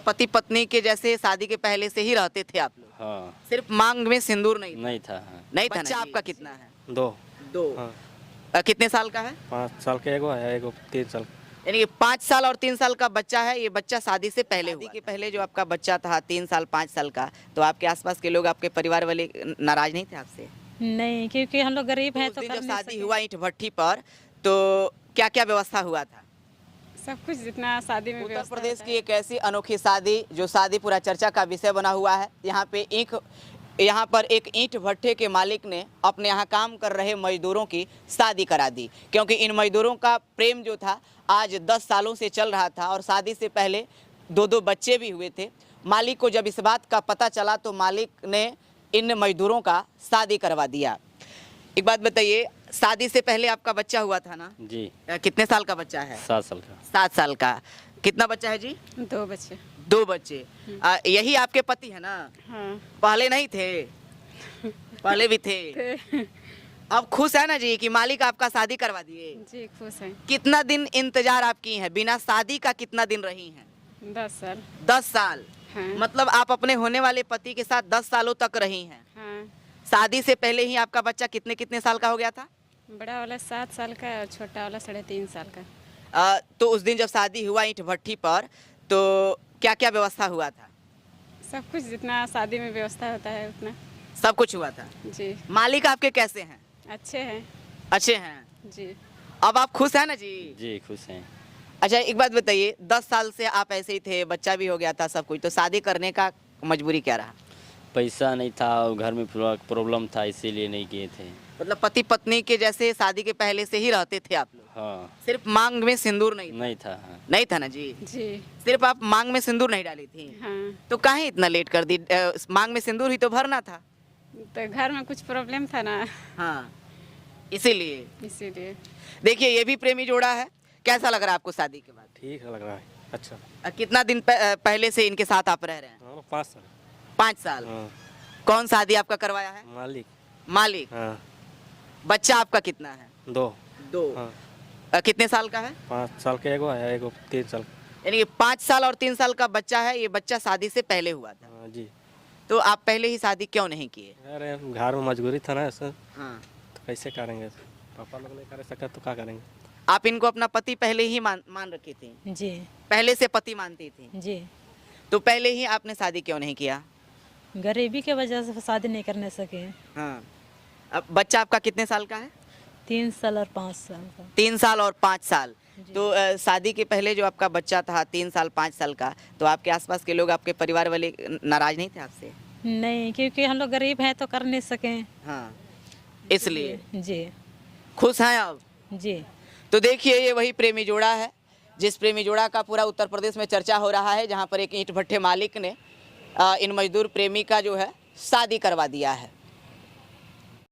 पति पत्नी के जैसे शादी के पहले से ही रहते थे आप लोग? हाँ। सिर्फ मांग में सिंदूर नहीं नहीं था। हाँ। नहीं था। बच्चा आपका कितना है? 2। दो। हाँ। कितने साल का है? 5 साल के एगो है, एगो 3 साल। यानी कि 5 साल और 3 साल का बच्चा है। ये बच्चा शादी से पहले हुआ। शादी के पहले जो आपका बच्चा था 3 साल 5 साल का, तो आपके आसपास के लोग, आपके परिवार वाले नाराज नहीं थे आपसे? नहीं, क्योंकि हम लोग गरीब हैं उस तो दिन कर जब नहीं शादी सके। हुआ ईंट भट्ठी पर, तो क्या क्या व्यवस्था हुआ था? सब कुछ जितना शादी में उत्तर व्यवस्था प्रदेश होता की एक ऐसी अनोखी शादी जो शादी पूरा चर्चा का विषय बना हुआ है। यहाँ पर एक ईंट भट्ठे के मालिक ने अपने यहाँ काम कर रहे मजदूरों की शादी करा दी, क्योंकि इन मजदूरों का प्रेम जो था आज 10 सालों से चल रहा था और शादी से पहले 2-2 बच्चे भी हुए थे। मालिक को जब इस बात का पता चला तो मालिक ने इन मजदूरों का शादी करवा दिया। एक बात बताइए, शादी से पहले आपका बच्चा हुआ था ना जी। कितने साल का बच्चा है? 7 साल का। 7 साल का। कितना बच्चा है जी? 2 बच्चे। 2 बच्चे। यही आपके पति है ना? हाँ। पहले नहीं थे? पहले भी थे। अब खुश है ना जी कि मालिक आपका शादी करवा दिए? जी खुश हैं। कितना दिन इंतजार आप की हैं? बिना शादी का कितना दिन रही हैं? 10 साल। 10 साल। हाँ। मतलब आप अपने होने वाले पति के साथ 10 सालों तक रही हैं। हाँ। शादी से पहले ही आपका बच्चा कितने कितने साल का हो गया था? बड़ा वाला 7 साल का और छोटा वाला 3.5 साल का। तो उस दिन जब शादी हुआ ईंट भट्ठी पर, तो क्या क्या व्यवस्था हुआ था? सब कुछ जितना शादी में व्यवस्था होता है उतना। सब कुछ हुआ था। जी। मालिक आपके कैसे हैं? अच्छे हैं। अच्छे हैं। जी। अब आप खुश हैं ना जी? जी खुश हैं। अच्छा एक बात बताइए, 10 साल से आप ऐसे ही थे, बच्चा भी हो गया था, सब कुछ, तो शादी करने का मजबूरी क्या रहा? पैसा नहीं था और घर में प्रॉब्लम था, इसीलिए नहीं किए थे। मतलब पति पत्नी के जैसे शादी के पहले से ही रहते थे आप लोग? हाँ। सिर्फ मांग में सिंदूर नहीं था? नहीं था। हाँ। नहीं था ना जी? जी। सिर्फ आप मांग में सिंदूर नहीं डाली थी? हाँ। तो काहे इतना लेट कर दी? मांग में सिंदूर ही तो भरना था। तो घर में कुछ प्रॉब्लम था ना, हाँ, इसीलिए। इसीलिए। देखिए ये भी प्रेमी जोड़ा है। कैसा लग रहा है आपको शादी के बाद? ठीक है, लग रहा है अच्छा। कितना दिन पहले से इनके साथ आप रह रहे हैं? हाँ, 5 साल। 5 साल। हाँ। कौन शादी आपका करवाया है? मालिक। मालिक। हाँ। बच्चा आपका कितना है? 2। 2। हाँ। कितने साल का है? 5 साल के एगो है, एगो 3 साल। यानी कि 5 साल और 3 साल का बच्चा है। ये बच्चा शादी से पहले हुआ था। हाँ जी। तो आप पहले ही शादी क्यों नहीं किए? अरे घर में मजबूरी था ना ऐसा, हाँ। तो कैसे करेंगे? पापा लोग नहीं कर सका तो क्या करेंगे? आप इनको अपना पति पहले ही मान रखी थी? जी। पहले से पति मानती थी? जी। तो पहले ही आपने शादी क्यों नहीं किया? गरीबी के वजह से शादी नहीं करने सके। हाँ। अब बच्चा आपका कितने साल का है? 3 साल और 5 साल का। 3 साल और 5 साल। तो शादी के पहले जो आपका बच्चा था 3 साल 5 साल का, तो आपके आसपास के लोग, आपके परिवार वाले नाराज नहीं थे आपसे? नहीं, क्योंकि हम लोग गरीब हैं तो कर नहीं सके। हाँ, इसलिए। जी। खुश हैं अब? जी। तो देखिए ये वही प्रेमी जोड़ा है जिस प्रेमी जोड़ा का पूरा उत्तर प्रदेश में चर्चा हो रहा है, जहाँ पर एक ईंट भट्ठे मालिक ने इन मजदूर प्रेमी का जो है शादी करवा दिया है।